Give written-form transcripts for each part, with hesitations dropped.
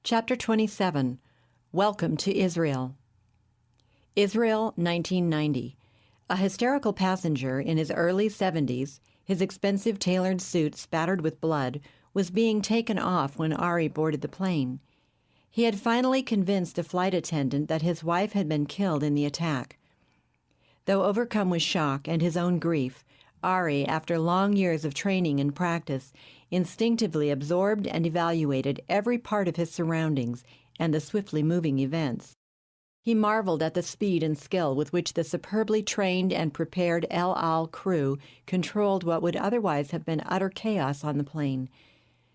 Chapter 27. Welcome to Israel. Israel, 1990. A hysterical passenger in his early 70s, his expensive tailored suit spattered with blood, was being taken off when Ari boarded the plane. He had finally convinced a flight attendant that his wife had been killed in the attack. Though overcome with shock and his own grief, Ari, after long years of training and practice, instinctively absorbed and evaluated every part of his surroundings and the swiftly moving events. He marveled at the speed and skill with which the superbly trained and prepared El Al crew controlled what would otherwise have been utter chaos on the plane,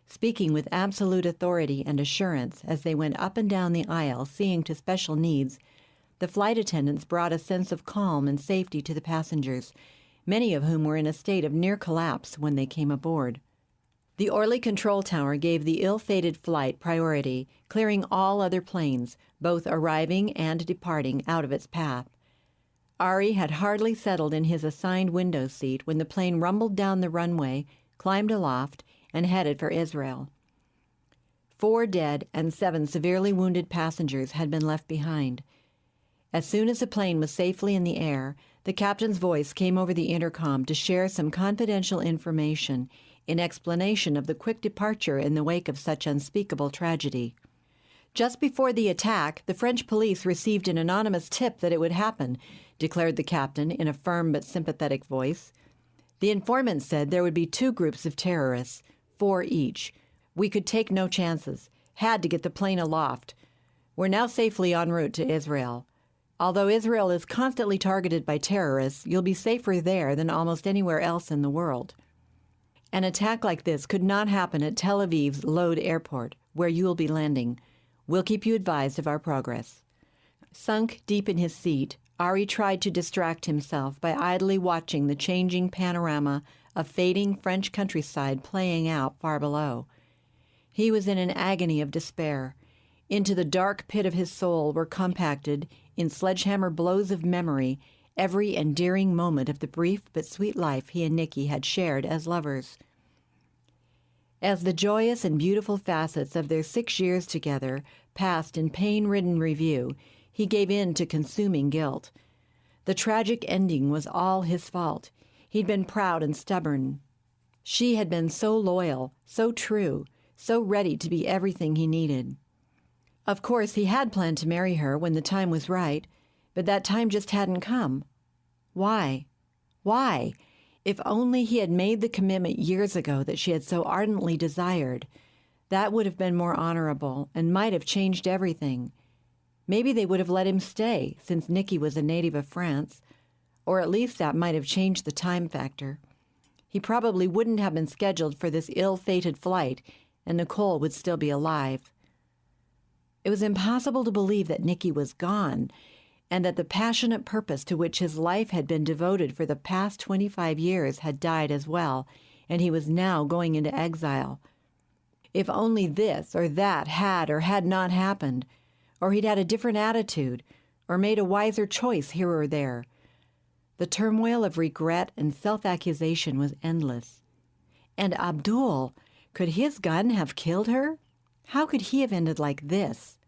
speaking with absolute authority and assurance as they went up and down the aisle seeing to special needs. The flight attendants brought a sense of calm and safety to the passengers, many of whom were in a state of near collapse when they came aboard. The Orly control tower gave the ill-fated flight priority, clearing all other planes, both arriving and departing, out of its path. Ari had hardly settled in his assigned window seat when the plane rumbled down the runway, climbed aloft, and headed for Israel. 4 dead and 7 severely wounded passengers had been left behind. As soon as the plane was safely in the air, the captain's voice came over the intercom to share some confidential information in explanation of the quick departure in the wake of such unspeakable tragedy. Just before the attack, the French police received an anonymous tip that it would happen, declared the captain in a firm but sympathetic voice. The informant said there would be 2 groups of terrorists, 4 each. We could take no chances, had to get the plane aloft. We're now safely en route to Israel. Although Israel is constantly targeted by terrorists, you'll be safer there than almost anywhere else in the world. An attack like this could not happen at Tel Aviv's Lod airport, where you will be landing. We'll keep you advised of our progress. Sunk deep in his seat, Ari tried to distract himself by idly watching the changing panorama of fading French countryside playing out far below. He was in an agony of despair. Into the dark pit of his soul were compacted, in sledgehammer blows of memory, every endearing moment of the brief but sweet life he and Nikki had shared as lovers. As the joyous and beautiful facets of their 6 years together passed in pain-ridden review, he gave in to consuming guilt. The tragic ending was all his fault. He'd been proud and stubborn. She had been so loyal, so true, so ready to be everything he needed. Of course, he had planned to marry her when the time was right, but that time just hadn't come. Why? Why? If only he had made the commitment years ago that she had so ardently desired, that would have been more honorable and might have changed everything. Maybe they would have let him stay, since Nikki was a native of France, or at least that might have changed the time factor. He probably wouldn't have been scheduled for this ill-fated flight, and Nicole would still be alive. It was impossible to believe that Nikki was gone, and that the passionate purpose to which his life had been devoted for the past 25 years had died as well, and he was now going into exile. If only this or that had or had not happened, or he'd had a different attitude, or made a wiser choice here or there. The turmoil of regret and self-accusation was endless. And Abdul, could his gun have killed her? How could he have ended like this?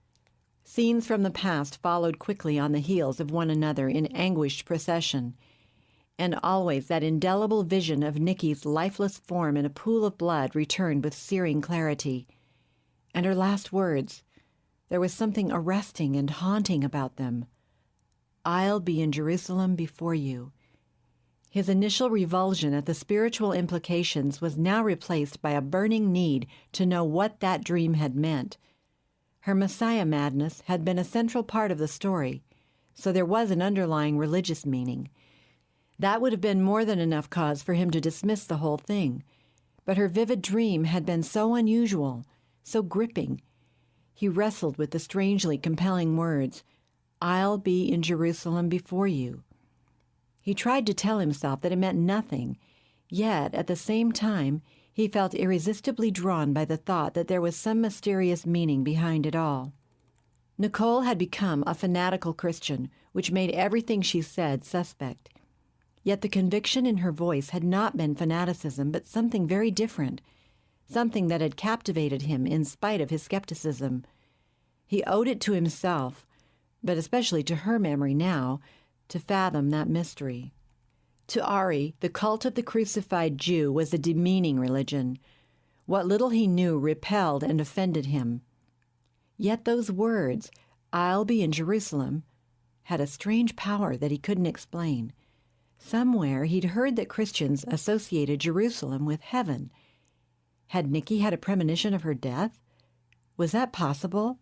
Scenes from the past followed quickly on the heels of one another in anguished procession, and always that indelible vision of Nikki's lifeless form in a pool of blood returned with searing clarity. And her last words, there was something arresting and haunting about them. "I'll be in Jerusalem before you." His initial revulsion at the spiritual implications was now replaced by a burning need to know what that dream had meant. Her Messiah madness had been a central part of the story, so there was an underlying religious meaning. That would have been more than enough cause for him to dismiss the whole thing. But her vivid dream had been so unusual, so gripping. He wrestled with the strangely compelling words, "I'll be in Jerusalem before you." He tried to tell himself that it meant nothing, yet at the same time he felt irresistibly drawn by the thought that there was some mysterious meaning behind it all. Nicole had become a fanatical Christian, which made everything she said suspect. Yet the conviction in her voice had not been fanaticism, but something very different, something that had captivated him in spite of his skepticism. He owed it to himself, but especially to her memory now, to fathom that mystery. To Ari, the cult of the crucified Jew was a demeaning religion. What little he knew repelled and offended him. Yet those words, "I'll be in Jerusalem," had a strange power that he couldn't explain. Somewhere he'd heard that Christians associated Jerusalem with heaven. Had Nikki had a premonition of her death? Was that possible?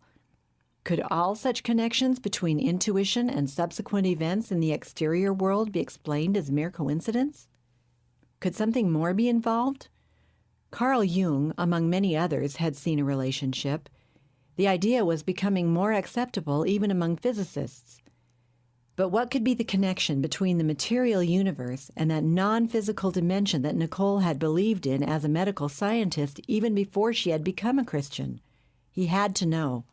Could all such connections between intuition and subsequent events in the exterior world be explained as mere coincidence? Could something more be involved? Carl Jung, among many others, had seen a relationship. The idea was becoming more acceptable even among physicists. But what could be the connection between the material universe and that non-physical dimension that Nicole had believed in as a medical scientist even before she had become a Christian? He had to know.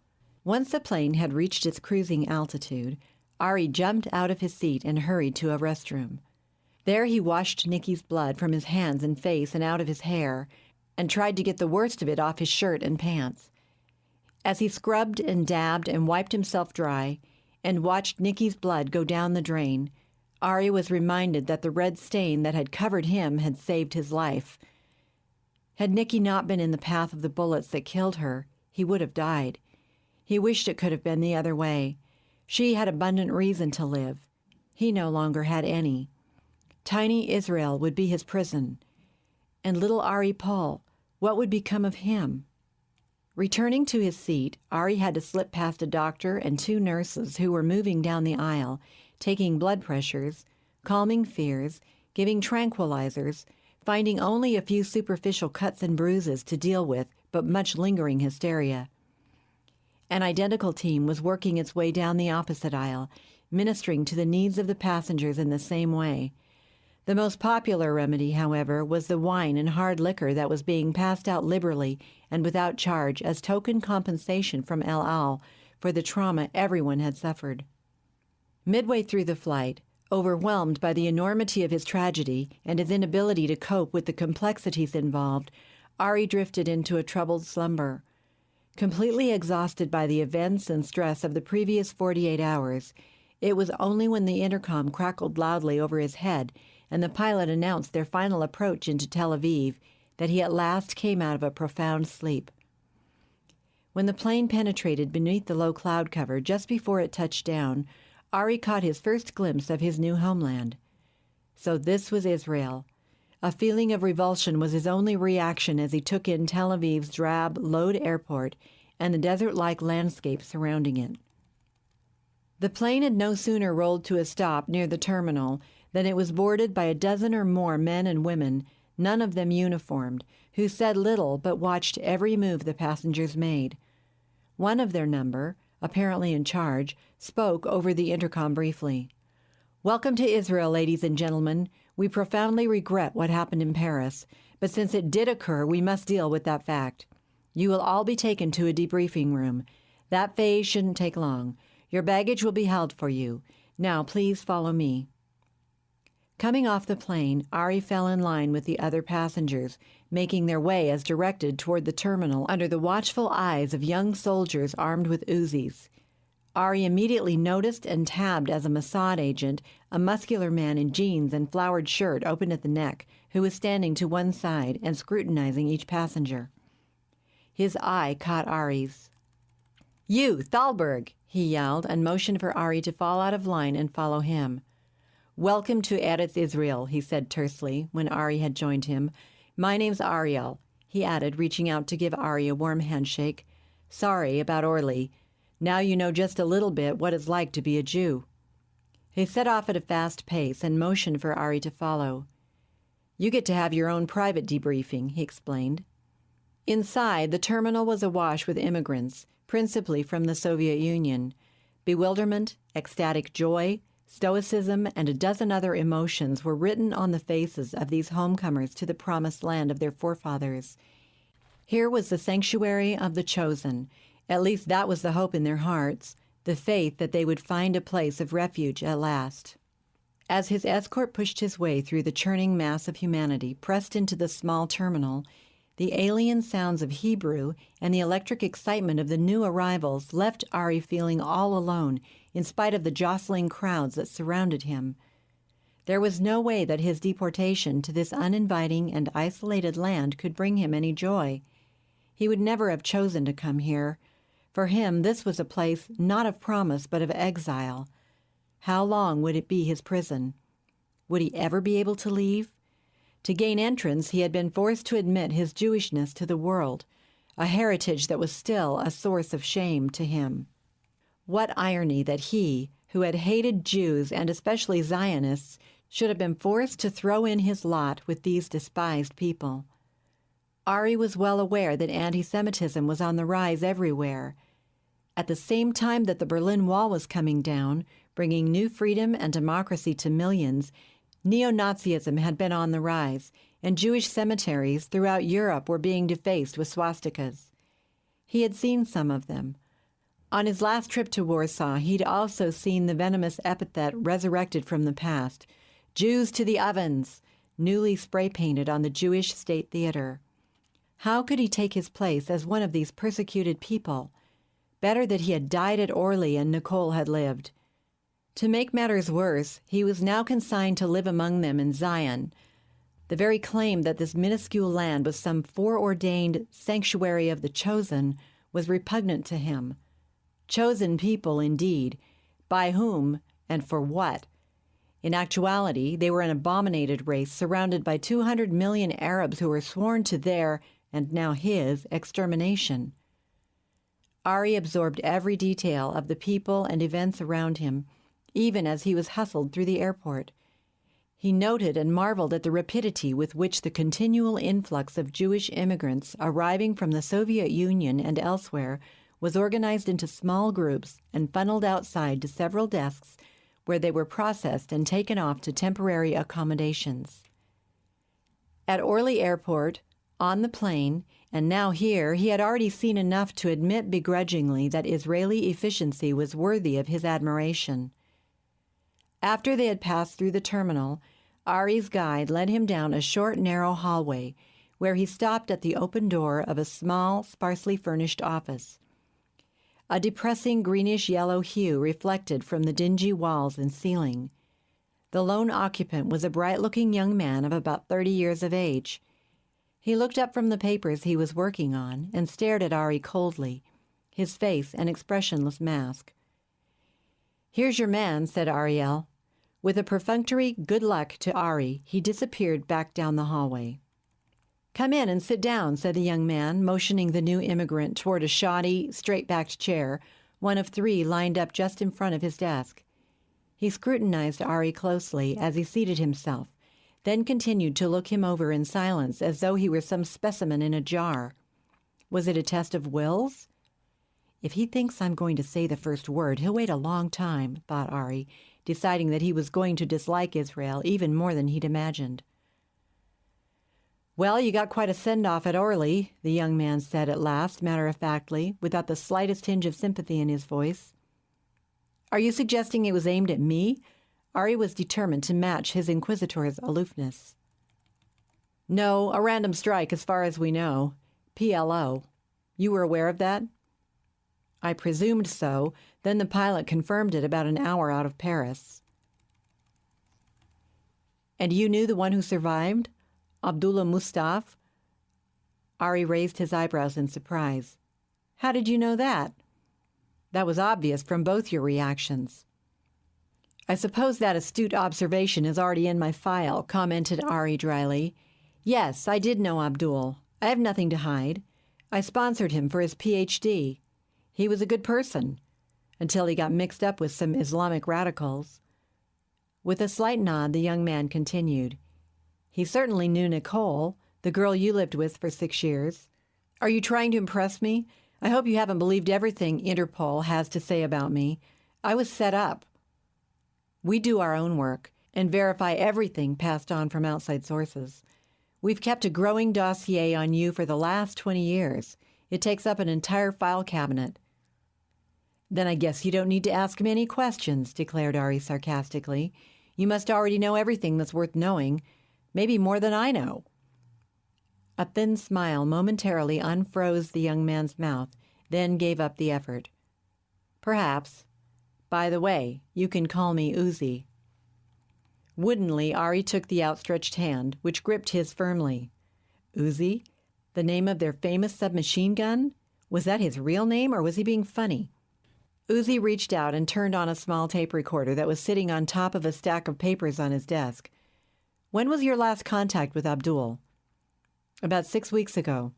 Once the plane had reached its cruising altitude, Ari jumped out of his seat and hurried to a restroom. There he washed Nikki's blood from his hands and face and out of his hair, and tried to get the worst of it off his shirt and pants. As he scrubbed and dabbed and wiped himself dry, and watched Nikki's blood go down the drain, Ari was reminded that the red stain that had covered him had saved his life. Had Nikki not been in the path of the bullets that killed her, he would have died. He wished it could have been the other way. She had abundant reason to live. He no longer had any. Tiny Israel would be his prison. And little Ari Paul, what would become of him? Returning to his seat, Ari had to slip past a doctor and 2 nurses who were moving down the aisle, taking blood pressures, calming fears, giving tranquilizers, finding only a few superficial cuts and bruises to deal with, but much lingering hysteria. An identical team was working its way down the opposite aisle, ministering to the needs of the passengers in the same way. The most popular remedy, however, was the wine and hard liquor that was being passed out liberally and without charge as token compensation from El Al for the trauma everyone had suffered. Midway through the flight, overwhelmed by the enormity of his tragedy and his inability to cope with the complexities involved, Ari drifted into a troubled slumber. Completely exhausted by the events and stress of the previous 48 hours, it was only when the intercom crackled loudly over his head and the pilot announced their final approach into Tel Aviv that he at last came out of a profound sleep. When the plane penetrated beneath the low cloud cover just before it touched down, Ari caught his first glimpse of his new homeland. So this was Israel. A feeling of revulsion was his only reaction as he took in Tel Aviv's drab, low airport and the desert-like landscape surrounding it. The plane had no sooner rolled to a stop near the terminal than it was boarded by a dozen or more men and women, none of them uniformed, who said little but watched every move the passengers made. One of their number, apparently in charge, spoke over the intercom briefly. "Welcome to Israel, ladies and gentlemen. We profoundly regret what happened in Paris, but since it did occur, we must deal with that fact. You will all be taken to a debriefing room. That phase shouldn't take long. Your baggage will be held for you. Now, please follow me." Coming off the plane, Ari fell in line with the other passengers, making their way as directed toward the terminal under the watchful eyes of young soldiers armed with Uzis. Ari immediately noticed and tabbed as a Mossad agent a muscular man in jeans and flowered shirt open at the neck, who was standing to one side and scrutinizing each passenger. His eye caught Ari's. "You, Thalberg!" he yelled and motioned for Ari to fall out of line and follow him. "Welcome to Eretz Israel," he said tersely when Ari had joined him. "My name's Ariel," he added, reaching out to give Ari a warm handshake. "Sorry about Orly. Now you know just a little bit what it's like to be a Jew." He set off at a fast pace and motioned for Ari to follow. "You get to have your own private debriefing," he explained. Inside, the terminal was awash with immigrants, principally from the Soviet Union. Bewilderment, ecstatic joy, stoicism, and a dozen other emotions were written on the faces of these homecomers to the promised land of their forefathers. Here was the sanctuary of the chosen. At least that was the hope in their hearts, the faith that they would find a place of refuge at last. As his escort pushed his way through the churning mass of humanity pressed into the small terminal, The alien sounds of Hebrew and the electric excitement of the new arrivals left Ari feeling all alone in spite of the jostling crowds that surrounded him. There was no way that his deportation to this uninviting and isolated land could bring him any joy. He would never have chosen to come here. For him, this was a place not of promise but of exile. How long would it be his prison? Would he ever be able to leave? To gain entrance, he had been forced to admit his Jewishness to the world, a heritage that was still a source of shame to him. What irony that he, who had hated Jews and especially Zionists, should have been forced to throw in his lot with these despised people. Ari was well aware that anti-Semitism was on the rise everywhere. At the same time that the Berlin Wall was coming down, bringing new freedom and democracy to millions, neo-Nazism had been on the rise, and Jewish cemeteries throughout Europe were being defaced with swastikas. He had seen some of them. On his last trip to Warsaw, he'd also seen the venomous epithet resurrected from the past, "Jews to the ovens," newly spray-painted on the Jewish State Theater. How could he take his place as one of these persecuted people? Better that he had died at Orly and Nicole had lived. To make matters worse, he was now consigned to live among them in Zion. The very claim that this minuscule land was some foreordained sanctuary of the chosen was repugnant to him. Chosen people, indeed. By whom and for what? In actuality, they were an abominated race surrounded by 200 million Arabs who were sworn to their, and now his, extermination. Ari absorbed every detail of the people and events around him, even as he was hustled through the airport. He noted and marveled at the rapidity with which the continual influx of Jewish immigrants arriving from the Soviet Union and elsewhere was organized into small groups and funneled outside to several desks where they were processed and taken off to temporary accommodations. At Orly Airport, on the plane, and now here, he had already seen enough to admit begrudgingly that Israeli efficiency was worthy of his admiration. After they had passed through the terminal, Ari's guide led him down a short, narrow hallway, where he stopped at the open door of a small, sparsely furnished office. A depressing greenish-yellow hue reflected from the dingy walls and ceiling. The lone occupant was a bright-looking young man of about 30 years of age. He looked up from the papers he was working on and stared at Ari coldly, his face an expressionless mask. "Here's your man," said Ariel. With a perfunctory good luck to Ari, he disappeared back down the hallway. "Come in and sit down," said the young man, motioning the new immigrant toward a shoddy, straight-backed chair, one of 3 lined up just in front of his desk. He scrutinized Ari closely as he seated himself, then continued to look him over in silence as though he were some specimen in a jar. Was it a test of wills? "If he thinks I'm going to say the first word, he'll wait a long time," thought Ari, deciding that he was going to dislike Israel even more than he'd imagined. "Well, you got quite a send-off at Orly," the young man said at last, matter-of-factly, without the slightest tinge of sympathy in his voice. "Are you suggesting it was aimed at me?" Ari was determined to match his inquisitor's aloofness. "No, a random strike as far as we know. PLO. You were aware of that?" "I presumed so. Then the pilot confirmed it about an hour out of Paris." "And you knew the one who survived? Abdullah Mustaf?" Ari raised his eyebrows in surprise. "How did you know that?" "That was obvious from both your reactions." "I suppose that astute observation is already in my file," commented Ari dryly. "Yes, I did know Abdul. I have nothing to hide. I sponsored him for his Ph.D. He was a good person, until he got mixed up with some Islamic radicals." With a slight nod, the young man continued. "He certainly knew Nicole, the girl you lived with for 6 years. Are you trying to impress me? I hope you haven't believed everything Interpol has to say about me. I was set up. We do our own work and verify everything passed on from outside sources. We've kept a growing dossier on you for the last 20 years. It takes up an entire file cabinet." "Then I guess you don't need to ask me any questions," declared Ari sarcastically. "You must already know everything that's worth knowing. Maybe more than I know." A thin smile momentarily unfroze the young man's mouth, then gave up the effort. Perhaps. By the way, you can call me Uzi. Woodenly, Ari took the outstretched hand, which gripped his firmly. Uzi? The name of their famous submachine gun? Was that his real name, or was he being funny? Uzi reached out and turned on a small tape recorder that was sitting on top of a stack of papers on his desk. When was your last contact with Abdul? About 6 weeks ago.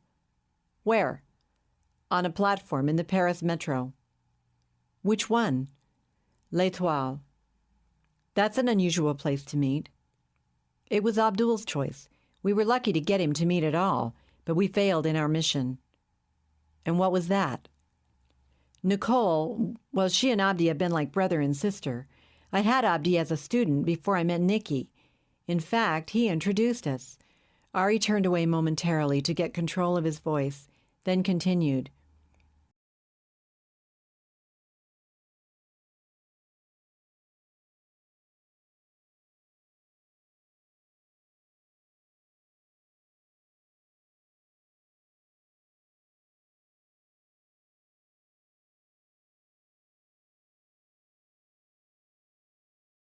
Where? On a platform in the Paris metro. Which one? L'Étoile. That's an unusual place to meet. It was Abdul's choice. We were lucky to get him to meet at all, but we failed in our mission. And what was that? Nicole, well, she and Abdi have been like brother and sister. I had Abdi as a student before I met Nikki. In fact, he introduced us. Ari turned away momentarily to get control of his voice, then continued.